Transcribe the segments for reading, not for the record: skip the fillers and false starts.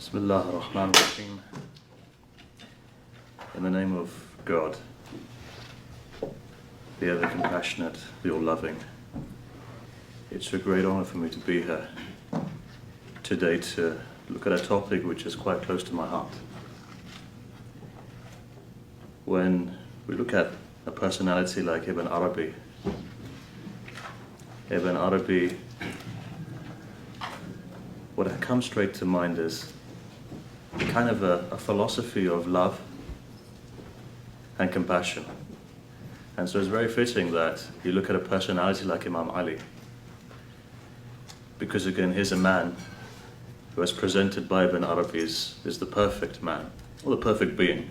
Bismillah ar-Rahman ar-Rahim. In the name of God, the ever compassionate, the all loving. It's a great honor for me to be here today to look at a topic which is quite close to my heart. When we look at a personality like Ibn Arabi, what comes straight to mind is kind of a philosophy of love and compassion. And so it's very fitting that you look at a personality like Imam Ali, because again, here's a man who, as presented by Ibn Arabi, is the perfect man, or the perfect being.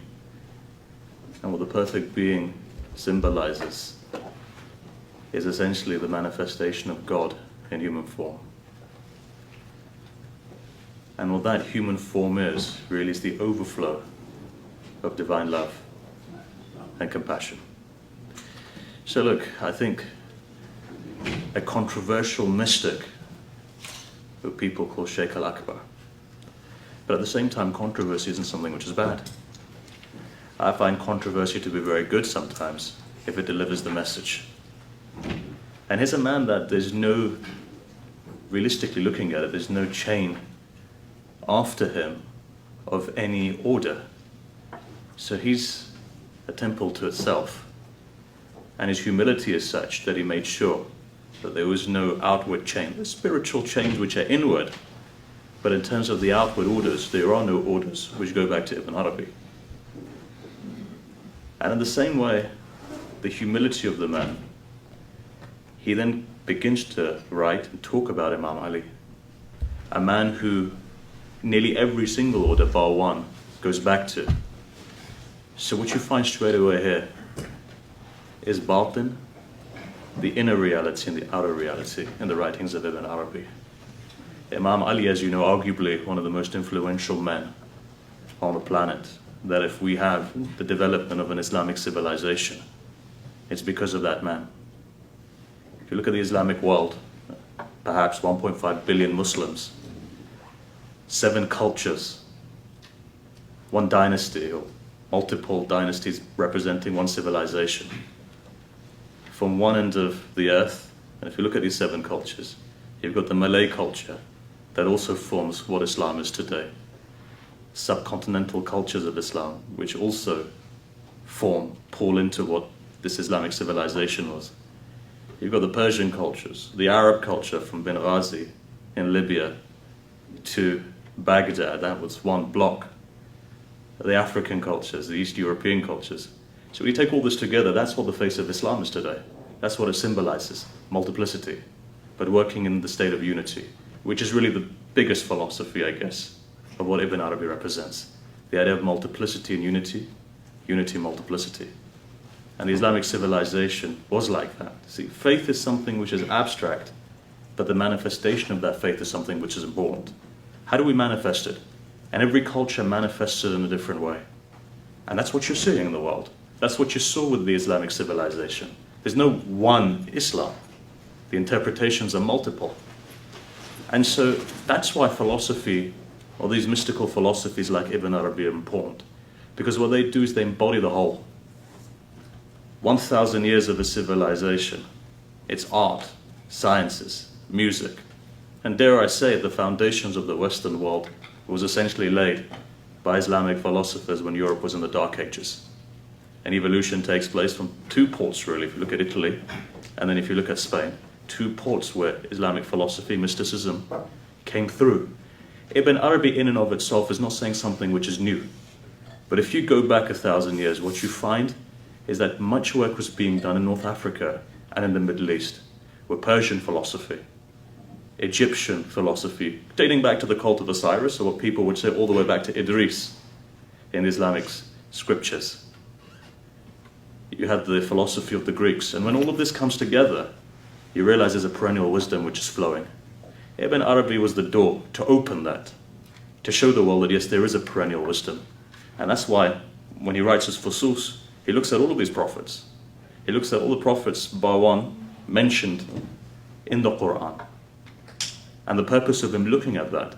And what the perfect being symbolizes is essentially the manifestation of God in human form. And what that human form is, really, is the overflow of divine love and compassion. So look, I think a controversial mystic who people call Sheikh al-Akbar. But at the same time, controversy isn't something which is bad. I find controversy to be very good sometimes if it delivers the message. And here's a man that there's no, realistically looking at it, there's no chain after him of any order. So he's a temple to itself. And his humility is such that he made sure that there was no outward chain. There's spiritual chains which are inward, but in terms of the outward orders, there are no orders which go back to Ibn Arabi. And in the same way, the humility of the man, he then begins to write and talk about Imam Ali, a man who nearly every single order bar one goes back to. So what you find straight away here is batin, the inner reality and the outer reality in the writings of Ibn Arabi. Imam Ali, as you know, arguably one of the most influential men on the planet, that if we have the development of an Islamic civilization, it's because of that man. If you look at the Islamic world, perhaps 1.5 billion Muslims, 7 cultures, one dynasty or multiple dynasties representing one civilization. From one end of the earth, and if you look at these 7 cultures, you've got the Malay culture that also forms what Islam is today. Subcontinental cultures of Islam, which also pull into what this Islamic civilization was. You've got the Persian cultures, the Arab culture from Benghazi in Libya to Baghdad, that was one block. The African cultures, the East European cultures. So when you take all this together, that's what the face of Islam is today. That's what it symbolizes, multiplicity, but working in the state of unity, which is really the biggest philosophy, I guess, of what Ibn Arabi represents. The idea of multiplicity and unity, unity and multiplicity. And the Islamic civilization was like that. See, faith is something which is abstract, but the manifestation of that faith is something which is important. How do we manifest it? And every culture manifests it in a different way. And that's what you're seeing in the world. That's what you saw with the Islamic civilization. There's no one Islam. The interpretations are multiple. And so that's why philosophy, or these mystical philosophies like Ibn Arabi, are important. Because what they do is they embody the whole. 1,000 years of a civilization, it's art, sciences, music, and dare I say, the foundations of the Western world was essentially laid by Islamic philosophers when Europe was in the Dark Ages. And evolution takes place from 2 ports, really, if you look at Italy, and then if you look at Spain, 2 ports where Islamic philosophy, mysticism, came through. Ibn Arabi in and of itself is not saying something which is new. But if you go back 1,000 years, what you find is that much work was being done in North Africa and in the Middle East, with Persian philosophy, Egyptian philosophy, dating back to the cult of Osiris, or what people would say all the way back to Idris in the Islamic scriptures. You had the philosophy of the Greeks, and when all of this comes together, you realize there's a perennial wisdom which is flowing. Ibn Arabi was the door to open that, to show the world that yes, there is a perennial wisdom. And that's why when he writes his Fusus, he looks at all of these prophets. He looks at all the prophets, bar one, mentioned in the Quran. And the purpose of him looking at that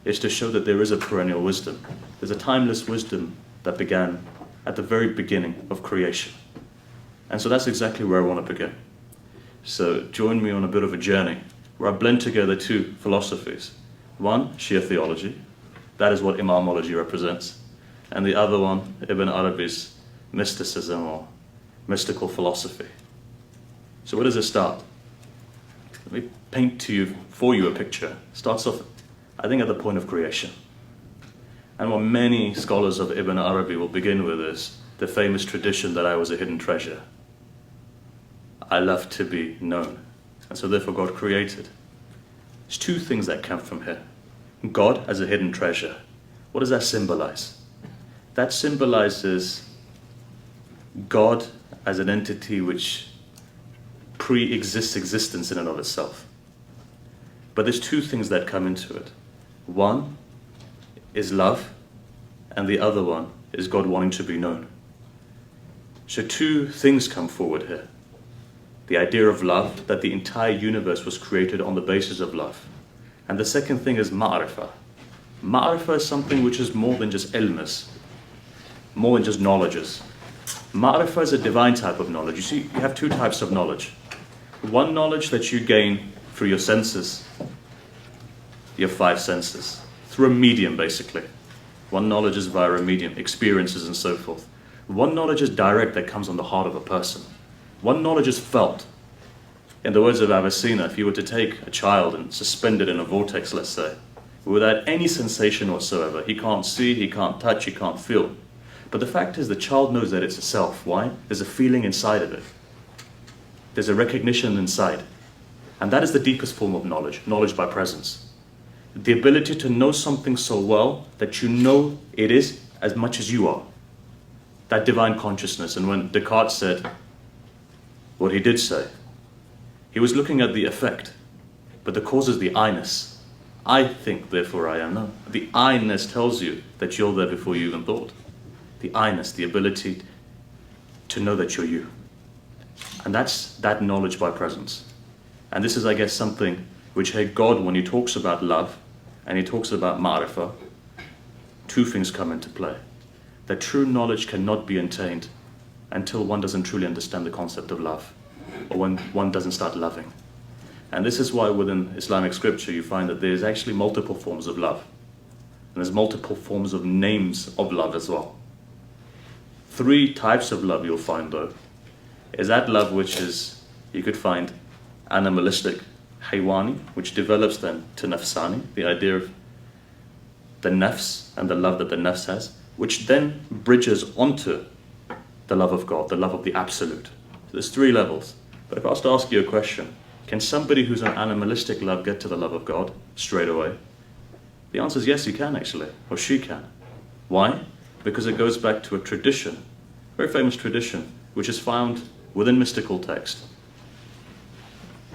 is to show that there is a perennial wisdom. There's a timeless wisdom that began at the very beginning of creation. And so that's exactly where I want to begin. So join me on a bit of a journey where I blend together two philosophies. One, Shia theology. That is what Imamology represents. And the other one, Ibn Arabi's mysticism or mystical philosophy. So where does it start? Let me paint for you a picture. It starts off, I think, at the point of creation. And what many scholars of Ibn Arabi will begin with is the famous tradition that I was a hidden treasure. I love to be known. And so therefore God created. There's two things that come from here. God as a hidden treasure. What does that symbolize? That symbolizes God as an entity which pre-exists existence in and of itself. But there's two things that come into it. One is love, and the other one is God wanting to be known. So two things come forward here. The idea of love, that the entire universe was created on the basis of love. And the second thing is ma'rifah. Ma'rifah is something which is more than just ilms, more than just knowledges. Ma'rifah is a divine type of knowledge. You see, you have two types of knowledge. One knowledge that you gain through your senses, your five senses, through a medium basically. One knowledge is via a medium, experiences and so forth. One knowledge is direct, that comes on the heart of a person. One knowledge is felt. In the words of Abbas, if you were to take a child and suspend it in a vortex, let's say, without any sensation whatsoever, he can't see, he can't touch, he can't feel. But the fact is the child knows that it's a self. Why? There's a feeling inside of it. There's a recognition inside. And that is the deepest form of knowledge, knowledge by presence. The ability to know something so well that you know it is as much as you are. That divine consciousness. And when Descartes said what he did say, he was looking at the effect, but the cause is the I-ness. I think, therefore I am known. The I-ness tells you that you're there before you even thought. The I-ness, the ability to know that you're you. And that's that knowledge by presence. And this is, I guess, something which, hey, God, when he talks about love and he talks about ma'rifah, two things come into play. That true knowledge cannot be attained until one doesn't truly understand the concept of love, or when one doesn't start loving. And this is why within Islamic scripture you find that there's actually multiple forms of love. And there's multiple forms of names of love as well. Three types of love you'll find though, is that love which is, you could find animalistic, haywani, which develops then to nafsani, the idea of the nafs and the love that the nafs has, which then bridges onto the love of God, the love of the absolute. So there's three levels. But if I was to ask you a question, can somebody who's an animalistic love get to the love of God straight away? The answer is yes, he can actually, or she can. Why? Because it goes back to a tradition, a very famous tradition, which is found within mystical text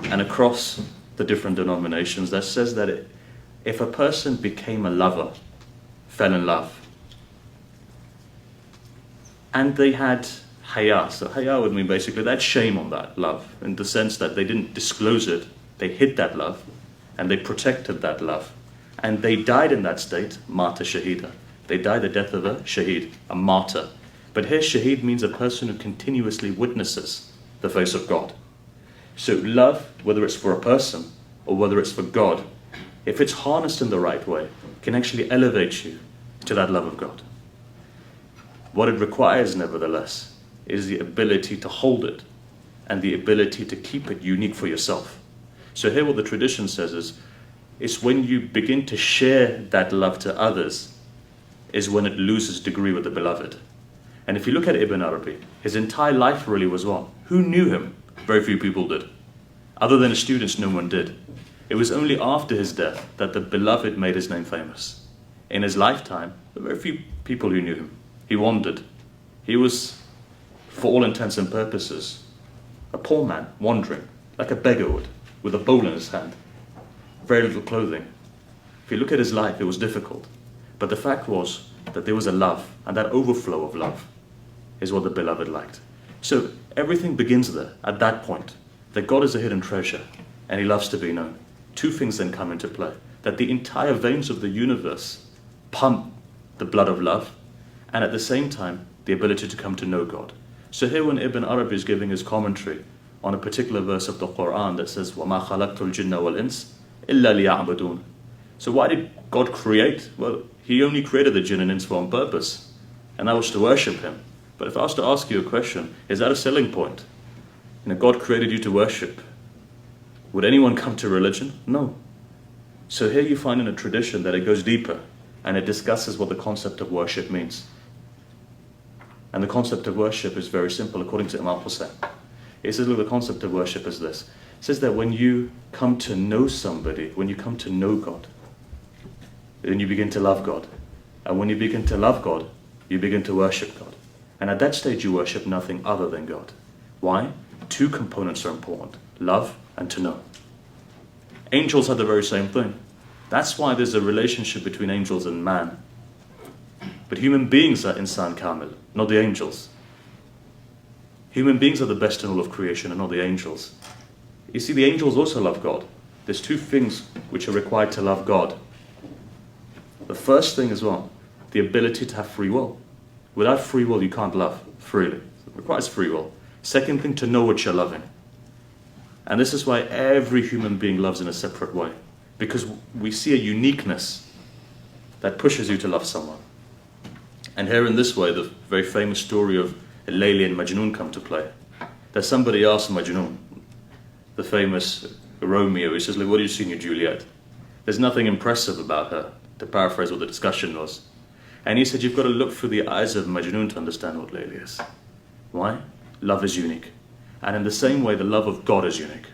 and across the different denominations, that says that if a person became a lover, fell in love, and they had haya, so haya would mean basically they had shame on that love, in the sense that they didn't disclose it, they hid that love, and they protected that love, and they died in that state, mata shahida. They died the death of a shaheed, a martyr. But here shaheed means a person who continuously witnesses the face of God. So love, whether it's for a person or whether it's for God, if it's harnessed in the right way, can actually elevate you to that love of God. What it requires, nevertheless, is the ability to hold it and the ability to keep it unique for yourself. So here what the tradition says is, it's when you begin to share that love to others is when it loses degree with the beloved. And if you look at Ibn Arabi, his entire life really was one. Who knew him? Very few people did. Other than his students, no one did. It was only after his death that the beloved made his name famous. In his lifetime, there were very few people who knew him. He wandered. He was, for all intents and purposes, a poor man wandering, like a beggar would, with a bowl in his hand. Very little clothing. If you look at his life, it was difficult. But the fact was that there was a love, and that overflow of love is what the beloved liked. So everything begins there, at that point, that God is a hidden treasure, and he loves to be known. Two things then come into play. that the entire veins of the universe pump the blood of love, and at the same time, the ability to come to know God. So here when Ibn Arabi is giving his commentary on a particular verse of the Quran that says, وَمَا خَلَقْتُ الْجِنَّ وَالْإِنسِ إِلَّا لِيَعْبُدُونَ. So why did God create? Well, He only created the jinn and ins for one purpose, and that was to worship Him. But if I was to ask you a question, is that a selling point? God created you to worship. Would anyone come to religion? No. So here you find in a tradition that it goes deeper, and it discusses what the concept of worship means. And the concept of worship is very simple, according to Imam Hussein. It says, look, the concept of worship is this. It says that when you come to know somebody, when you come to know God, then you begin to love God. And when you begin to love God, you begin to worship God. And at that stage, you worship nothing other than God. Why? Two components are important: love and to know. Angels are the very same thing. That's why there's a relationship between angels and man. But human beings are insan kamil, not the angels. Human beings are the best in all of creation and not the angels. You see, the angels also love God. There's two things which are required to love God. The first thing is what? The ability to have free will. Without free will, you can't love freely. It requires free will. Second thing, to know what you're loving. And this is why every human being loves in a separate way. Because we see a uniqueness that pushes you to love someone. And here in this way, the very famous story of Layli and Majnun come to play. That somebody asked Majnun, the famous Romeo, he says, look, what do you see in your Juliet? There's nothing impressive about her, to paraphrase what the discussion was. And he said, you've got to look through the eyes of Majnun to understand what Layli is. Why? Love is unique. And in the same way, the love of God is unique.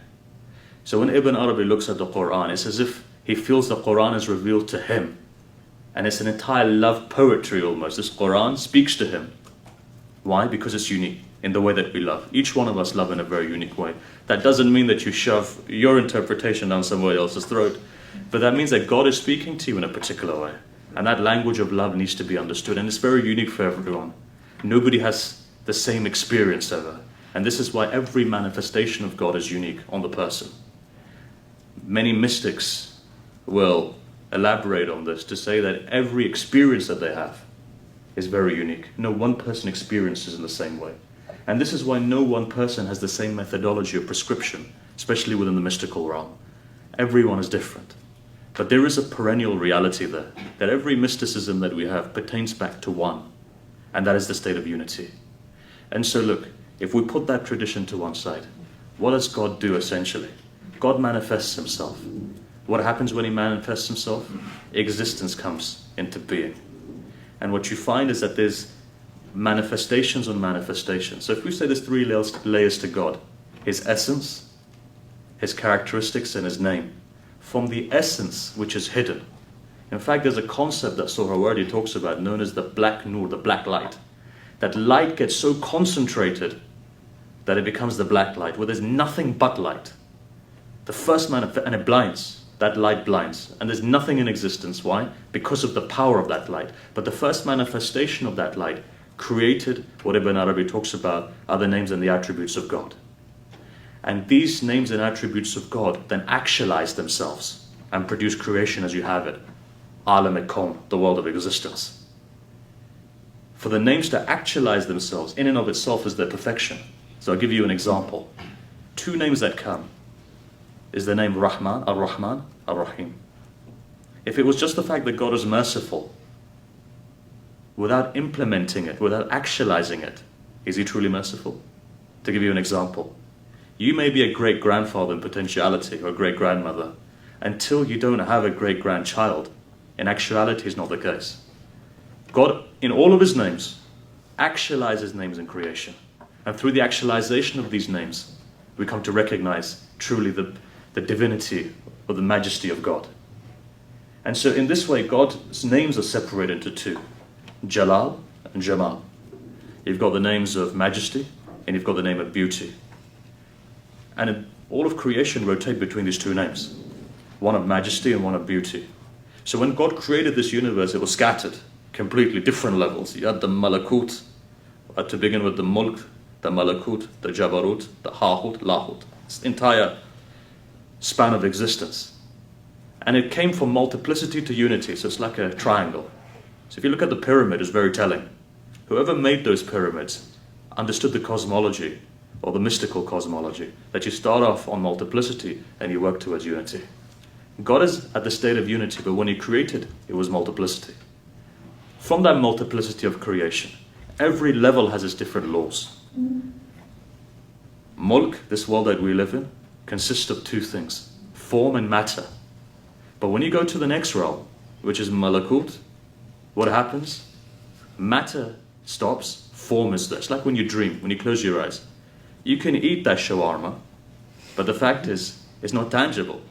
So when Ibn Arabi looks at the Quran, it's as if he feels the Quran is revealed to him. And it's an entire love poetry almost. This Quran speaks to him. Why? Because it's unique in the way that we love. Each one of us love in a very unique way. That doesn't mean that you shove your interpretation down somebody else's throat. But that means that God is speaking to you in a particular way. And that language of love needs to be understood. And it's very unique for everyone. Nobody has the same experience ever. And this is why every manifestation of God is unique on the person. Many mystics will elaborate on this to say that every experience that they have is very unique. No one person experiences in the same way. And this is why no one person has the same methodology of prescription, especially within the mystical realm. Everyone is different. But there is a perennial reality there, that every mysticism that we have pertains back to one, and that is the state of unity. And so look, if we put that tradition to one side, what does God do essentially? God manifests himself. What happens when he manifests himself? Existence comes into being. And what you find is that there's manifestations on manifestations. So if we say there's three layers to God: his essence, his characteristics, and his name. From the essence, which is hidden. In fact, there's a concept that Sohrawardi talks about known as the black nur, the black light. That light gets so concentrated that it becomes the black light, where there's nothing but light. The first and it blinds. That light blinds. And there's nothing in existence. Why? Because of the power of that light. But the first manifestation of that light created what Ibn Arabi talks about are the names and the attributes of God. And these names and attributes of God then actualize themselves and produce creation as you have it. Alam al-Kawn, the world of existence. For the names to actualize themselves in and of itself is their perfection. So I'll give you an example. Two names that come is the name Rahman, Ar-Rahman, Ar-Rahim. If it was just the fact that God is merciful, without implementing it, without actualizing it, is he truly merciful? To give you an example, you may be a great-grandfather in potentiality or a great-grandmother. Until you don't have a great-grandchild, in actuality is not the case. God, in all of his names, actualizes names in creation. And through the actualization of these names, we come to recognize truly the divinity or the majesty of God. And so in this way, God's names are separated into two: Jalal and Jamal. You've got the names of majesty and you've got the name of beauty. And all of creation rotate between these two names, one of majesty and one of beauty. So when God created this universe, it was scattered, completely different levels. You had the malakut, to begin with the mulk, the malakut, the jabarut, the hahut, lahut. It's the entire span of existence. And it came from multiplicity to unity, so it's like a triangle. So if you look at the pyramid, it's very telling. Whoever made those pyramids understood the cosmology, or the mystical cosmology, that you start off on multiplicity and you work towards unity. God is at the state of unity, but when he created, it was multiplicity. From that multiplicity of creation, every level has its different laws. Mulk, this world that we live in, consists of two things, form and matter. But when you go to the next realm, which is Malakut, what happens? Matter stops, form is there. It's like when you dream, when you close your eyes. You can eat that shawarma, but the fact is, it's not tangible.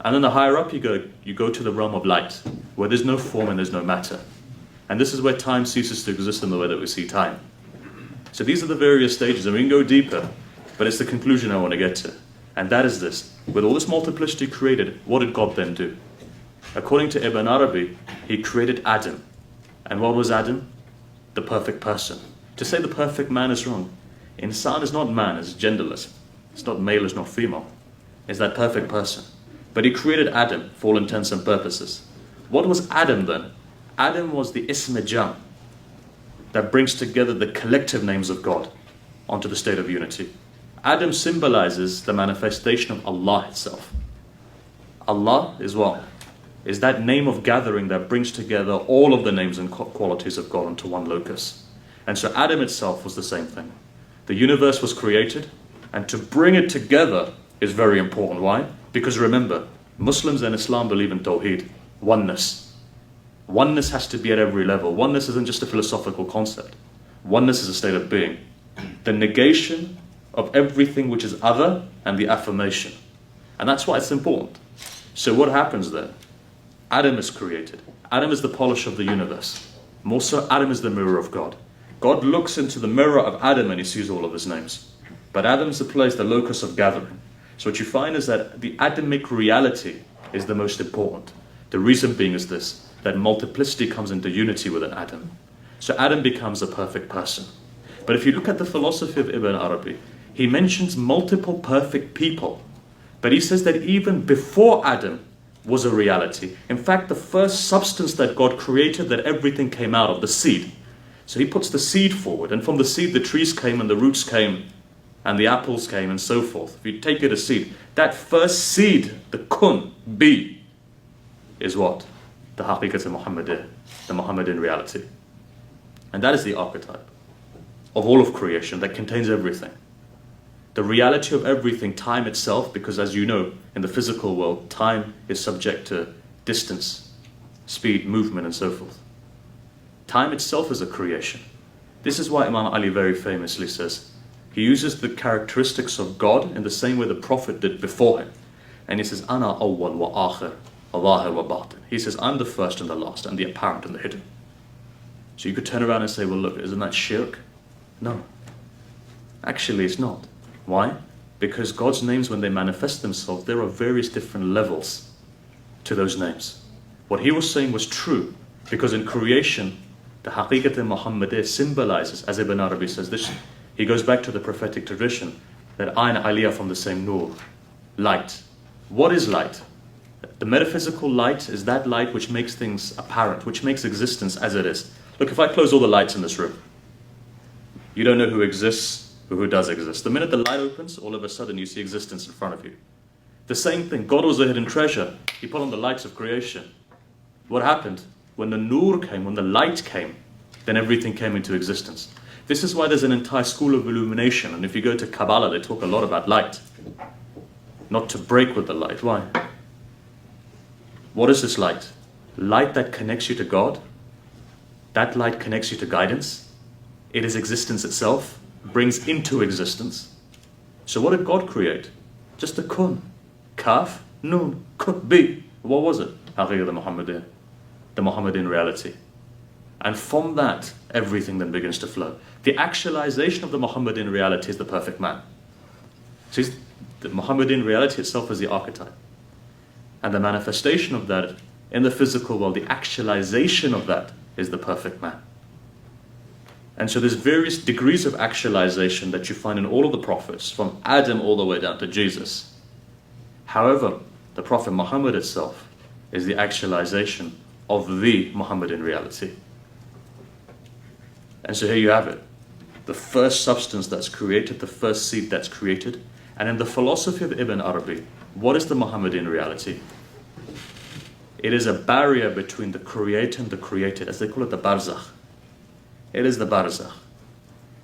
And then the higher up you go to the realm of light, where there's no form and there's no matter. And this is where time ceases to exist in the way that we see time. So these are the various stages, and we can go deeper, but it's the conclusion I want to get to. And that is this. With all this multiplicity created, what did God then do? According to Ibn Arabi, he created Adam. And what was Adam? The perfect person. To say the perfect man is wrong. Insan is not man, it's genderless. It's not male, it's not female. It's that perfect person. But he created Adam for all intents and purposes. What was Adam then? Adam was the Ism Jam that brings together the collective names of God onto the state of unity. Adam symbolizes the manifestation of Allah itself. Allah is what? Is that name of gathering that brings together all of the names and qualities of God onto one locus. And so Adam itself was the same thing. The universe was created, and to bring it together is very important. Why? Because remember, Muslims and Islam believe in Tawheed, oneness. Oneness has to be at every level. Oneness isn't just a philosophical concept. Oneness is a state of being. The negation of everything which is other and the affirmation. And that's why it's important. So what happens there? Adam is created. Adam is the polish of the universe. More so, Adam is the mirror of God. God looks into the mirror of Adam and he sees all of his names. But Adam's the place, the locus of gathering. So what you find is that the Adamic reality is the most important. The reason being is this, that multiplicity comes into unity with an Adam. So Adam becomes a perfect person. But if you look at the philosophy of Ibn Arabi, he mentions multiple perfect people. But he says that even before Adam was a reality. In fact, the first substance that God created, that everything came out of, the seed. So he puts the seed forward, and from the seed the trees came and the roots came and the apples came and so forth. If you take it as seed, that first seed, the kun, be, is what? The haqiqat al-Muhammadiyya, the Muhammadan reality. And that is the archetype of all of creation that contains everything. The reality of everything, time itself, because as you know, in the physical world, time is subject to distance, speed, movement, and so forth. Time itself is a creation. This is why Imam Ali very famously says, he uses the characteristics of God in the same way the Prophet did before him. And he says, Ana awwal wa akhir, Allah wa batin. He says, I'm the first and the last, and the apparent and the hidden. So you could turn around and say, well look, isn't that shirk? No. Actually it's not. Why? Because God's names, when they manifest themselves, there are various different levels to those names. What he was saying was true, because in creation, the haqiqat al-Muhammadiyya symbolizes, as Ibn Arabi says this, he goes back to the prophetic tradition, that I and Ali are from the same nur, light. What is light? The metaphysical light is that light which makes things apparent, which makes existence as it is. Look, if I close all the lights in this room, you don't know who exists, who does exist. The minute the light opens, all of a sudden you see existence in front of you. The same thing, God was a hidden treasure. He put on the lights of creation. What happened? When the nur came, when the light came, then everything came into existence. This is why there's an entire school of illumination. And if you go to Kabbalah, they talk a lot about light. Not to break with the light. Why? What is this light? Light that connects you to God. That light connects you to guidance. It is existence itself. Brings into existence. So what did God create? Just the kun. Kaf, nun, kun, bi. What was it? Haqiqat al-Muhammadiyya. The Muhammadan reality. And from that, everything then begins to flow. The actualization of the Muhammadan reality is the perfect man. See, the Muhammadan reality itself is the archetype. And the manifestation of that in the physical world, the actualization of that is the perfect man. And so there's various degrees of actualization that you find in all of the prophets, from Adam all the way down to Jesus. However, the Prophet Muhammad itself is the actualization of the Muhammadan reality. And so here you have it. The first substance that's created, the first seed that's created. And in the philosophy of Ibn Arabi, what is the Muhammadan reality? It is a barrier between the creator and the created, as they call it, the barzakh. It is the barzakh.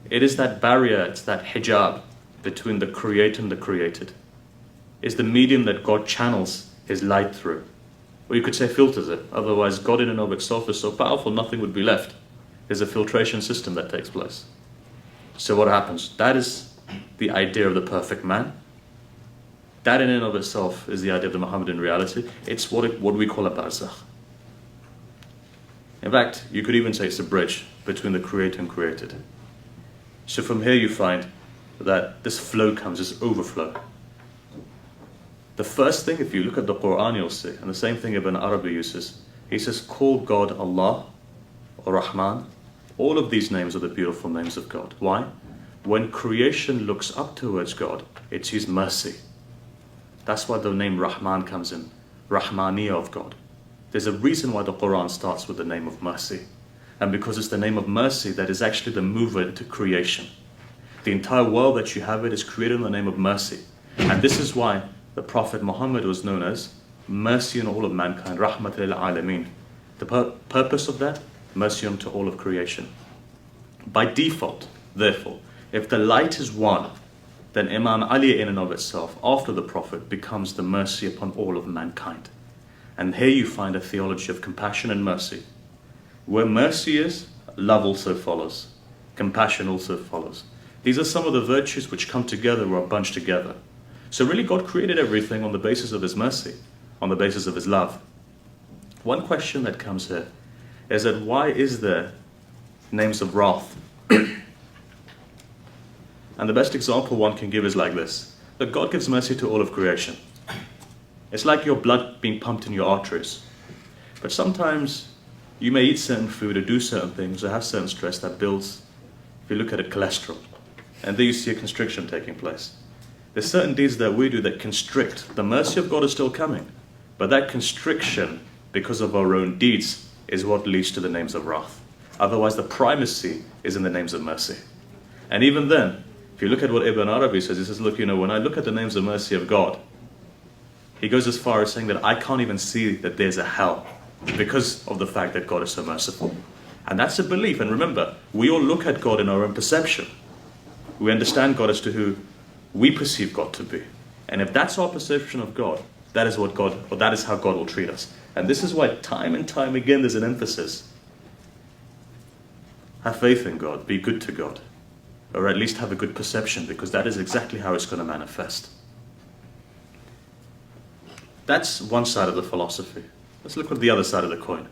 It is that barrier, it's that hijab between the creator and the created. It's the medium that God channels his light through. Or you could say filters it. Otherwise, God in and of itself is so powerful, nothing would be left. There's a filtration system that takes place. So what happens? That is the idea of the perfect man. That in and of itself is the idea of the Muhammadan reality. It's what we call a barzakh. In fact, you could even say it's a bridge between the creator and created. So from here you find that this flow comes, this overflow. The first thing, if you look at the Quran, you'll see, and the same thing Ibn Arabi uses, he says, call God Allah or Rahman. All of these names are the beautiful names of God. Why? When creation looks up towards God, it's His mercy. That's why the name Rahman comes in, Rahmaniya of God. There's a reason why the Quran starts with the name of mercy. And because it's the name of mercy that is actually the mover into creation. The entire world that you have, it is created in the name of mercy. And this is why the Prophet Muhammad was known as mercy on all of mankind, Rahmat lil Alameen. The purpose of that? Mercy unto all of creation. By default, therefore, if the light is one, then Imam Ali in and of itself, after the Prophet, becomes the mercy upon all of mankind. And here you find a theology of compassion and mercy. Where mercy is, love also follows. Compassion also follows. These are some of the virtues which come together or are bunched together. So really God created everything on the basis of His mercy, on the basis of His love. One question that comes here is that why is there names of wrath? And the best example one can give is like this. That God gives mercy to all of creation. It's like your blood being pumped in your arteries. But sometimes you may eat certain food or do certain things or have certain stress that builds, if you look at it, cholesterol. And there you see a constriction taking place. There's certain deeds that we do that constrict. The mercy of God is still coming. But that constriction, because of our own deeds, is what leads to the names of wrath. Otherwise, the primacy is in the names of mercy. And even then, if you look at what Ibn Arabi says, he says, look, when I look at the names of mercy of God, he goes as far as saying that I can't even see that there's a hell because of the fact that God is so merciful. And that's a belief. And remember, we all look at God in our own perception. We understand God as to who we perceive God to be. And if that's our perception of God, that is what God, or that is how God will treat us. And this is why time and time again there's an emphasis. Have faith in God, be good to God, or at least have a good perception, because that is exactly how it's going to manifest. That's one side of the philosophy. Let's look at the other side of the coin.